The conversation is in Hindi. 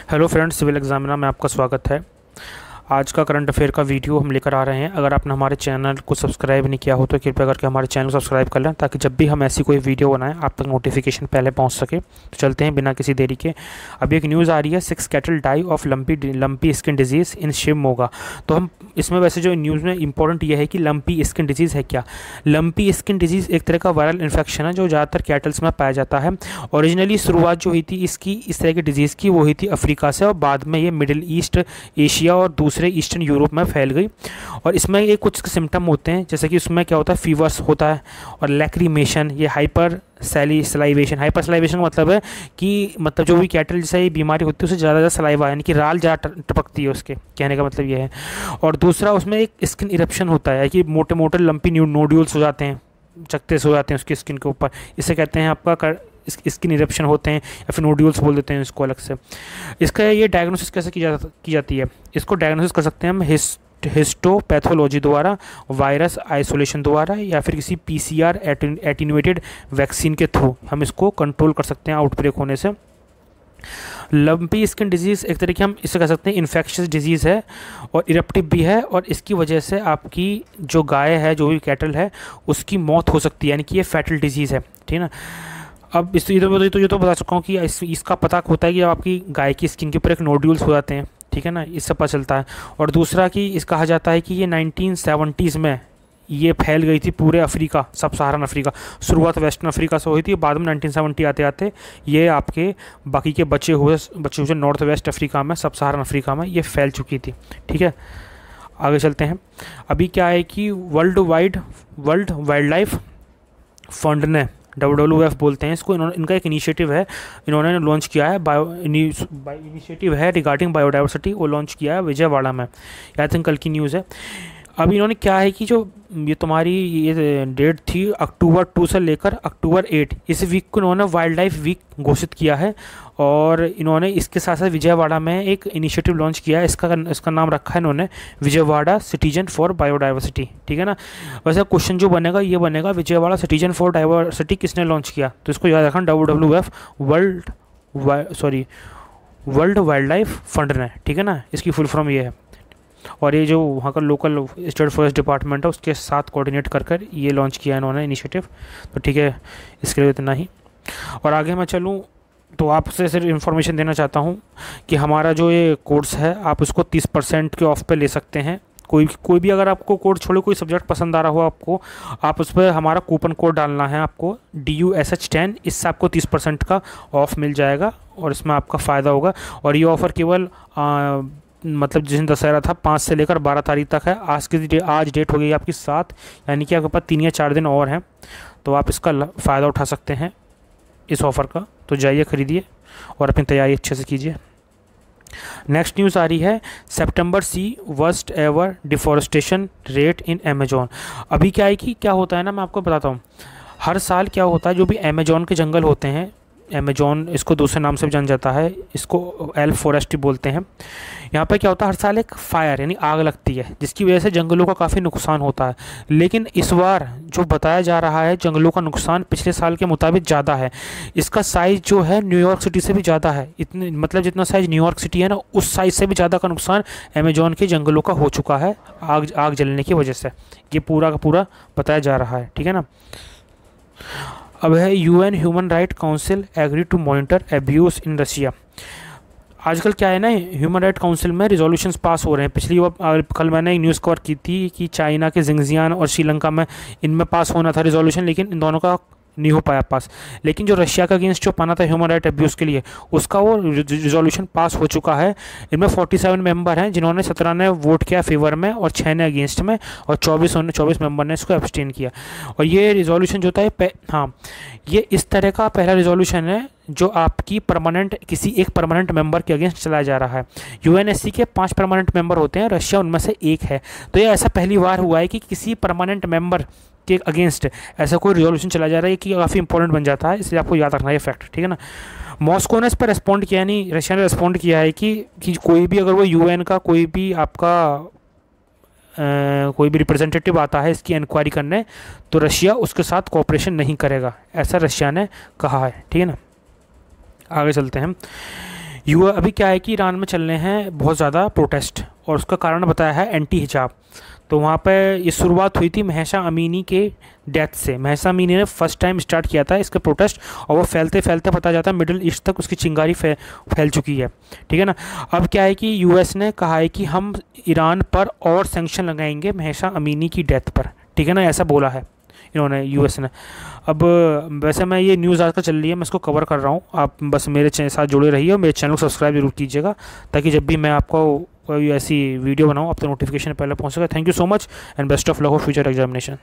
हेलो फ्रेंड्स, सिविल एग्जामिनर में आपका स्वागत है। आज का करंट अफेयर का वीडियो हम लेकर आ रहे हैं। अगर आपने हमारे चैनल को सब्सक्राइब नहीं किया हो तो कृपया करके हमारे चैनल को सब्सक्राइब कर लें, ताकि जब भी हम ऐसी कोई वीडियो बनाएं आप तक नोटिफिकेशन पहले पहुंच सके। तो चलते हैं बिना किसी देरी के। अभी एक न्यूज़ आ रही है, 6 cattle die of lumpy skin disease in Shivamogga. तो हम इसमें वैसे जो न्यूज़ में इंपॉर्टेंट ये है कि लंपी स्किन डिजीज़ है क्या। लंपी स्किन डिजीज़ एक तरह का वायरल इन्फेक्शन है जो ज़्यादातर कैटल्स में पाया जाता है। ओरिजिनली शुरुआत जो हुई थी इसकी इस तरह की डिजीज़ की वो हुई थी अफ्रीका से, और बाद में ये मिडिल ईस्ट, एशिया और दूसरे ईस्टर्न यूरोप में फैल गई। और इसमें ये कुछ सिम्टम होते हैं, जैसे कि उसमें क्या होता है, फीवर्स होता है और लैक्रीमेशन, ये हाइपर सलाइवेशन का मतलब है कि जो भी कैटल जैसे ये बीमारी होती है उसे ज़्यादा सलाइवा यानी कि राल ज़्यादा टपकती है, उसके कहने का मतलब ये है। और दूसरा उसमें एक स्किन इरप्शन होता है कि मोटे मोटे लंपी नोड्यूल्स हो जाते हैं, चकते से हो जाते हैं उसकी स्किन के ऊपर। इसे कहते हैं आपका स्किन इरप्शन होते हैं, या फिर नोड्यूल्स बोल देते हैं इसको अलग से। इसका ये डायग्नोसिस कैसे की जाती है, इसको डायग्नोसिस कर सकते हैं हम हिस्टोपैथोलॉजी द्वारा, वायरस आइसोलेशन द्वारा, या फिर किसी पीसीआर एटीन्यूएटेड वैक्सीन के थ्रू हम इसको कंट्रोल कर सकते हैं आउटब्रेक होने से। लंपी स्किन डिजीज़ एक तरह की हम इसे कह सकते हैं इन्फेक्शियस डिजीज़ है और इरप्टिव भी है, और इसकी वजह से आपकी जो गाय है, जो भी कैटल है, उसकी मौत हो सकती है, यानी कि ये फैटल डिजीज़ है, ठीक है ना। अब इस ये तो बता चुका हूँ कि इसका पता होता है कि आपकी गाय की स्किन के ऊपर एक नोड्यूल्स हो जाते हैं, ठीक है ना, इससे पता चलता है। और दूसरा कि इस कहा जाता है कि ये 1970s में ये फैल गई थी पूरे अफ्रीका, सब सहारन अफ्रीका। शुरुआत वेस्टर्न अफ्रीका से हुई थी, बाद में 1970 आते आते ये आपके बाकी के बचे हुए नॉर्थ वेस्ट अफ्रीका में, सब सहारन अफ्रीका में ये फैल चुकी थी, ठीक है। आगे चलते हैं। अभी क्या है कि वर्ल्ड वाइल्ड लाइफ फंड ने, WWF बोलते हैं इसको, इनका एक इनिशिएटिव है, इन्होंने लॉन्च किया है, इनिशिएटिव है रिगार्डिंग बायोडाइवर्सिटी, वो लॉन्च किया है विजयवाड़ा में। आई थिंक कल की न्यूज़ है। अब इन्होंने क्या है कि जो ये तुम्हारी ये डेट थी अक्टूबर 2 से लेकर अक्टूबर 8, इस वीक को इन्होंने वाइल्ड लाइफ वीक घोषित किया है। और इन्होंने इसके साथ साथ विजयवाड़ा में एक इनिशिएटिव लॉन्च किया है, इसका नाम रखा है इन्होंने विजयवाड़ा सिटीजन फॉर बायोडाइवर्सिटी, ठीक है ना। वैसे क्वेश्चन जो बनेगा ये बनेगा, विजयवाड़ा सिटीजन फॉर डाइवर्सिटी किसने लॉन्च किया, तो इसको याद रखना, WWF world wild life fund ने, ठीक है ना, इसकी फुल फॉर्म ये है। और ये जो वहाँ का लोकल स्टेट फॉरेस्ट डिपार्टमेंट है उसके साथ कोऑर्डिनेट कर ये लॉन्च किया इन्होंने इनिशिएटिव। तो ठीक है, इसके लिए इतना ही। और आगे मैं चलूँ तो आपसे सिर्फ इन्फॉर्मेशन देना चाहता हूँ कि हमारा जो ये कोर्स है आप उसको 30% के ऑफ पे ले सकते हैं। कोई भी अगर आपको कोर्स छोड़े कोई सब्जेक्ट पसंद आ रहा हो आपको, आप उस पर हमारा कूपन कोड डालना है आपको DUSH10, इससे आपको 30% का ऑफ़ मिल जाएगा और इसमें आपका फ़ायदा होगा। और ये ऑफ़र केवल जिस दिन दशहरा था 5 से लेकर 12 तारीख तक है। आज डेट हो गई आपकी 7, यानी कि आपके पास 3 या 4 दिन और हैं, तो आप इसका फ़ायदा उठा सकते हैं इस ऑफ़र का। तो जाइए ख़रीदिए और अपनी तैयारी अच्छे से कीजिए। नेक्स्ट न्यूज़ आ रही है, September sees worst ever deforestation rate in Amazon. अभी क्या है कि क्या होता है ना, मैं आपको बताता हूँ। हर साल क्या होता है, जो भी अमेजोन के जंगल होते हैं, अमेजोन इसको दूसरे नाम से भी जाना जाता है, इसको एल्फ फॉरेस्ट बोलते हैं। यहाँ पे क्या होता है, हर साल एक फायर यानी आग लगती है, जिसकी वजह से जंगलों का काफ़ी नुकसान होता है। लेकिन इस बार जो बताया जा रहा है, जंगलों का नुकसान पिछले साल के मुताबिक ज़्यादा है। इसका साइज़ जो है न्यूयॉर्क सिटी से भी ज़्यादा है। जितना साइज़ न्यूयॉर्क सिटी है ना, उस साइज़ से भी ज़्यादा का नुकसान अमेजोन के जंगलों का हो चुका है आग जलने की वजह से। ये पूरा का पूरा बताया जा रहा है, ठीक है ना। अब है UN human right council agree to monitor abuse in Russia. आजकल क्या है ना, ह्यूमन राइट काउंसिल में रिजोल्यूशंस पास हो रहे हैं। पिछली कल मैंने एक न्यूज़ कवर की थी कि चाइना के जिंगजियान और श्रीलंका में इनमें पास होना था रिजोल्यूशन, लेकिन इन दोनों का नहीं हो पाया पास। लेकिन जो रशिया का अगेंस्ट जो पाना था ह्यूमन राइट अब्यूज़ के लिए, उसका वो रिजोल्यूशन पास हो चुका है। इनमें 47 मेंबर हैं, जिन्होंने 17 ने वोट किया फेवर में और 6 ने अगेंस्ट में, और 24 मेंबर ने इसको एब्सटेन किया। और ये रिजोल्यूशन जो होता है ये इस तरह का पहला रिजोल्यूशन है जो आपकी किसी एक परमानेंट मेंबर के अगेंस्ट चलाया जा रहा है। UNSC के 5 परमानेंट मेंबर होते हैं, रशिया उनमें से एक है। तो ये ऐसा पहली बार हुआ है कि किसी परमानेंट मेंबर के अगेंस्ट ऐसा कोई रिजोल्यूशन चला जा रहा है, कि काफ़ी इंपॉर्टेंट बन जाता है, इसलिए आपको याद रखना है फैक्ट, ठीक है ना। मॉस्को ने इस पर रिस्पॉन्ड किया, नहीं रशिया ने रिस्पॉन्ड किया है कि कोई भी अगर वो UN का कोई भी आपका कोई भी रिप्रेजेंटेटिव आता है इसकी इंक्वायरी करने, तो रशिया उसके साथ कोऑपरेशन नहीं करेगा, ऐसा रशिया ने कहा है, ठीक है ना। आगे चलते हैं। अभी क्या है कि ईरान में चल रहे हैं बहुत ज़्यादा प्रोटेस्ट, और उसका कारण बताया है एंटी हिजाब। तो वहाँ पे ये शुरुआत हुई थी महसा अमीनी के डेथ से। महसा अमीनी ने फर्स्ट टाइम स्टार्ट किया था इसका प्रोटेस्ट, और वो फैलते फैलते पता जाता है मिडिल ईस्ट तक उसकी चिंगारी फैल चुकी है, ठीक है ना। अब क्या है कि यूएस ने कहा है कि हम ईरान पर और सैंक्शन लगाएंगे महसा अमीनी की डेथ पर, ठीक है ना, ऐसा बोला है इन्होंने, यूएस ने। अब वैसे मैं ये न्यूज़ आजकल चल रही है, मैं इसको कवर कर रहा हूँ, आप बस मेरे साथ जुड़े रहिए और मेरे चैनल को सब्सक्राइब जरूर कीजिएगा, ताकि जब भी मैं आपको कोई ऐसी वीडियो बनाऊँ आप तो नोटिफिकेशन पहले पहुँचेगा। Thank you so much and best of luck for future examination.